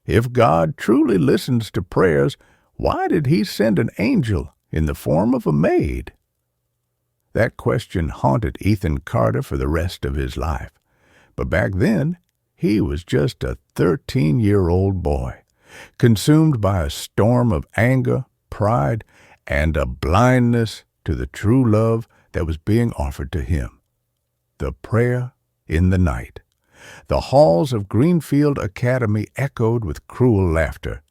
If God truly listens to prayers, why did he send an angel in the form of a maid? That question haunted Ethan Carter for the rest of his life. But back then, he was just a 13-year-old boy, consumed by a storm of anger, pride, and a blindness to the true love that was being offered to him. The prayer in the night. The halls of Greenfield Academy echoed with cruel laughter.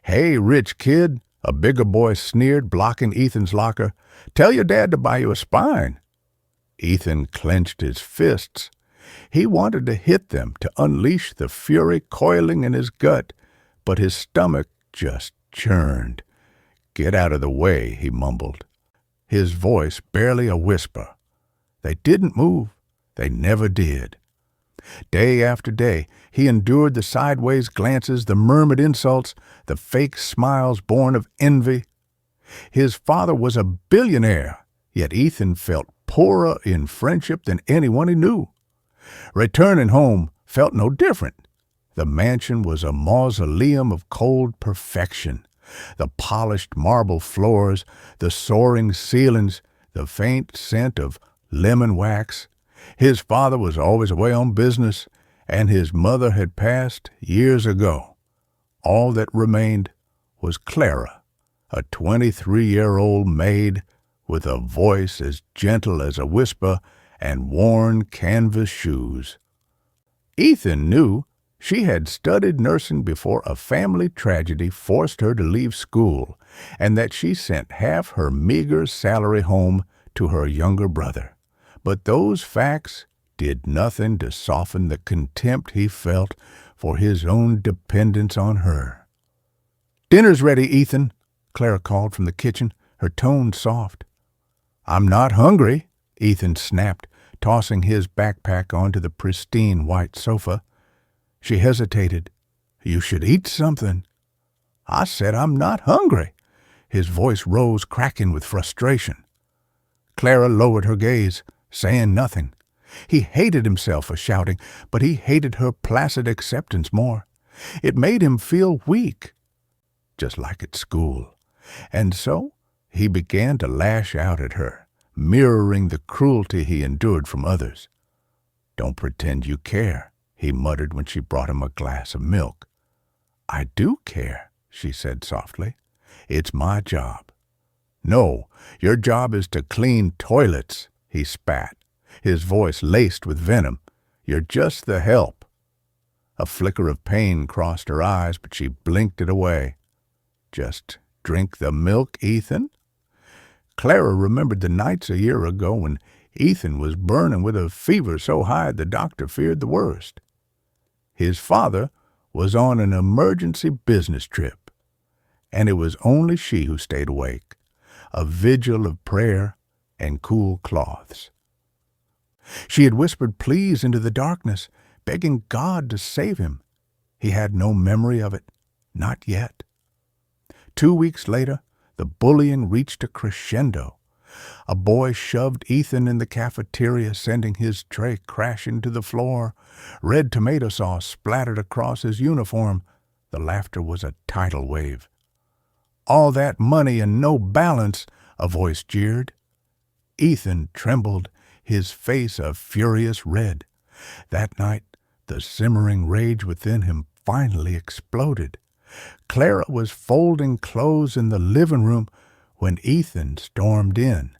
"Hey, rich kid," a bigger boy sneered, blocking Ethan's locker. "Tell your dad to buy you a spine." Ethan clenched his fists. He wanted to hit them, to unleash the fury coiling in his gut, but his stomach just churned. "Get out of the way," he mumbled, his voice barely a whisper. They didn't move. They never did. Day after day, he endured the sideways glances, the murmured insults, the fake smiles born of envy. His father was a billionaire, yet Ethan felt poorer in friendship than anyone he knew. Returning home felt no different. The mansion was a mausoleum of cold perfection. The polished marble floors, the soaring ceilings, the faint scent of lemon wax. His father was always away on business, and his mother had passed years ago. All that remained was Clara, a 23-year-old maid with a voice as gentle as a whisper and worn canvas shoes. Ethan knew she had studied nursing before a family tragedy forced her to leave school, and that she sent half her meager salary home to her younger brother. But those facts did nothing to soften the contempt he felt for his own dependence on her. "Dinner's ready, Ethan," Clara called from the kitchen, her tone soft. "I'm not hungry," Ethan snapped, tossing his backpack onto the pristine white sofa. She hesitated. "You should eat something." "I said I'm not hungry." His voice rose, cracking with frustration. Clara lowered her gaze, saying nothing. He hated himself for shouting, but he hated her placid acceptance more. It made him feel weak, just like at school. And so he began to lash out at her, mirroring the cruelty he endured from others. "Don't pretend you care," he muttered when she brought him a glass of milk. "I do care," she said softly. "It's my job." "No, your job is to clean toilets," he spat, his voice laced with venom. "You're just the help." A flicker of pain crossed her eyes, but she blinked it away. "Just drink the milk, Ethan?" Clara remembered the nights a year ago when Ethan was burning with a fever so high the doctor feared the worst. His father was on an emergency business trip, and it was only she who stayed awake, a vigil of prayer and cool cloths. She had whispered pleas into the darkness, begging God to save him. He had no memory of it, not yet. 2 weeks later, the bullying reached a crescendo. A boy shoved Ethan in the cafeteria, sending his tray crashing to the floor. Red tomato sauce splattered across his uniform. The laughter was a tidal wave. "All that money and no balance," a voice jeered. Ethan trembled, his face a furious red. That night, the simmering rage within him finally exploded. Clara was folding clothes in the living room when Ethan stormed in.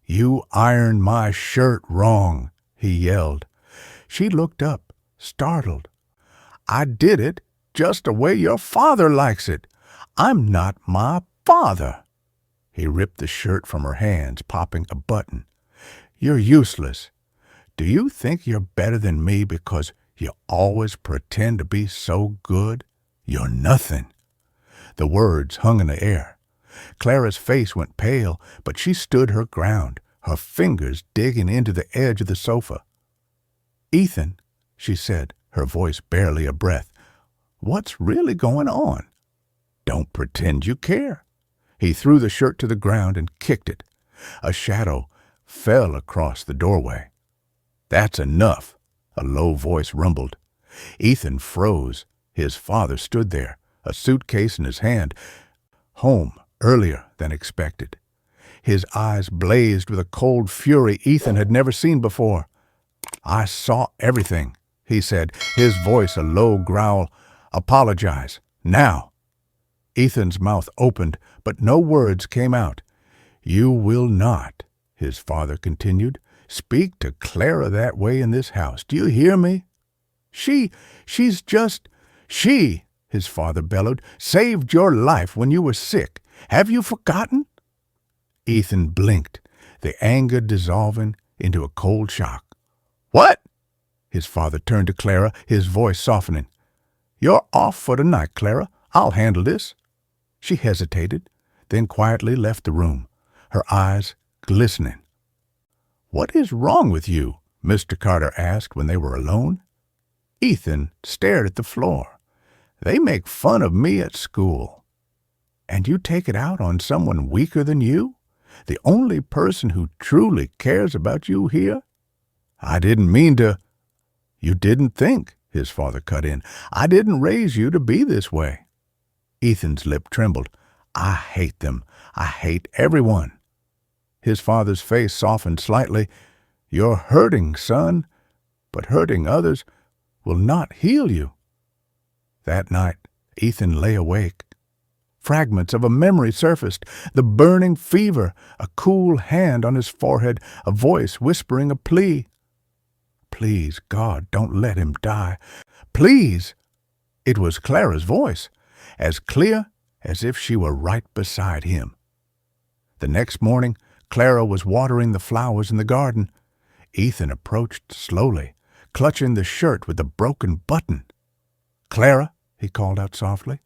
"You ironed my shirt wrong," he yelled. She looked up, startled. "I did it just the way your father likes it. I'm not my father." He ripped the shirt from her hands, popping a button. "You're useless. Do you think you're better than me because you always pretend to be so good? You're nothing." The words hung in the air. Clara's face went pale, but she stood her ground, her fingers digging into the edge of the sofa. "Ethan," she said, her voice barely a breath, "what's really going on?" "Don't pretend you care." He threw the shirt to the ground and kicked it. A shadow fell across the doorway. "That's enough," a low voice rumbled. Ethan froze, His father stood there, a suitcase in his hand, home earlier than expected. His eyes blazed with a cold fury Ethan had never seen before. "I saw everything," he said, his voice a low growl. "Apologize. Now." Ethan's mouth opened, but no words came out. "You will not," his father continued, "speak to Clara that way in this house. Do you hear me? She's just, his father bellowed, "saved your life when you were sick. Have you forgotten?" Ethan blinked, the anger dissolving into a cold shock. "What?" His father turned to Clara, his voice softening. "You're off for tonight, Clara. I'll handle this." She hesitated, then quietly left the room, her eyes glistening. "What is wrong with you?" Mr. Carter asked when they were alone. Ethan stared at the floor. "They make fun of me at school." "And you take it out on someone weaker than you? The only person who truly cares about you here?" "I didn't mean to—" "You didn't think," his father cut in. "I didn't raise you to be this way." Ethan's lip trembled. "I hate them. I hate everyone." His father's face softened slightly. "You're hurting, son, but hurting others will not heal you." That night, Ethan lay awake. Fragments of a memory surfaced, the burning fever, a cool hand on his forehead, a voice whispering a plea. "Please, God, don't let him die. Please!" It was Clara's voice, as clear as if she were right beside him. The next morning, Clara was watering the flowers in the garden. Ethan approached slowly, clutching the shirt with the broken button. "Clara," he called out softly.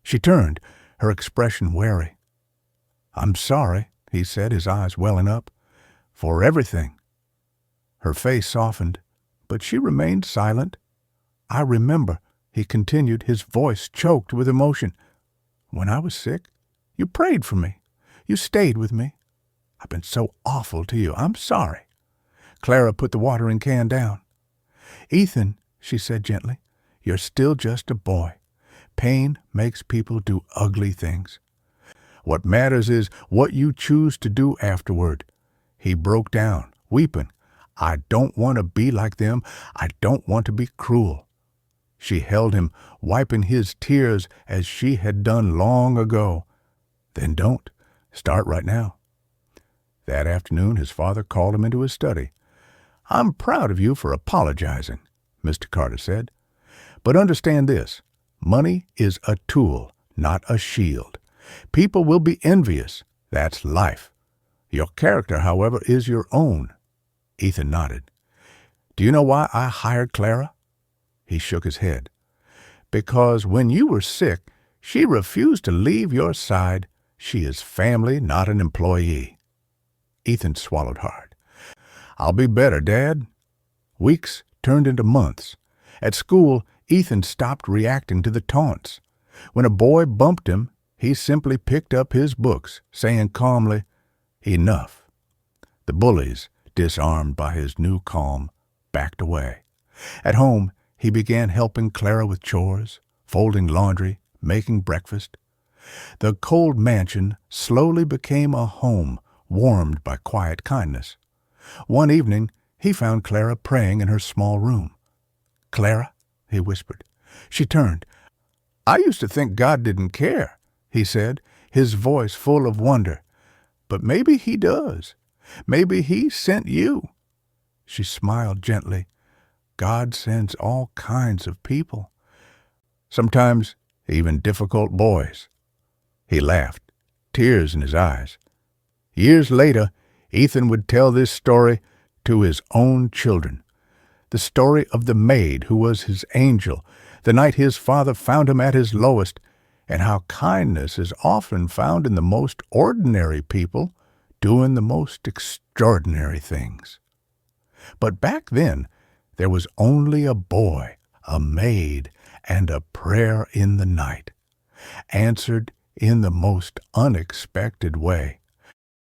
She turned, her expression wary. "I'm sorry," he said, his eyes welling up, "for everything." Her face softened, but she remained silent. "I remember," he continued, his voice choked with emotion. "When I was sick, you prayed for me. You stayed with me. I've been so awful to you. I'm sorry." Clara put the watering can down. "Ethan," she said gently, "you're still just a boy. Pain makes people do ugly things. What matters is what you choose to do afterward." He broke down, weeping. "I don't want to be like them. I don't want to be cruel." She held him, wiping his tears as she had done long ago. "Then don't. Start right now." That afternoon his father called him into his study. "I'm proud of you for apologizing," Mr. Carter said. "But understand this. Money is a tool, not a shield. People will be envious. That's life. Your character, however, is your own." Ethan nodded. "Do you know why I hired Clara?" He shook his head. "Because when you were sick, she refused to leave your side. She is family, not an employee." Ethan swallowed hard. "I'll be better, Dad." Weeks turned into months. At school, Ethan stopped reacting to the taunts. When a boy bumped him, he simply picked up his books, saying calmly, "Enough." The bullies, disarmed by his new calm, backed away. At home, he began helping Clara with chores, folding laundry, making breakfast. The cold mansion slowly became a home, warmed by quiet kindness. One evening, he found Clara praying in her small room. "Clara," he whispered. She turned. "I used to think God didn't care," he said, his voice full of wonder. "But maybe he does. Maybe he sent you." She smiled gently. "God sends all kinds of people. Sometimes even difficult boys." He laughed, tears in his eyes. Years later, Ethan would tell this story to his own children. The story of the maid who was his angel, the night his father found him at his lowest, and how kindness is often found in the most ordinary people doing the most extraordinary things. But back then, there was only a boy, a maid, and a prayer in the night, answered in the most unexpected way.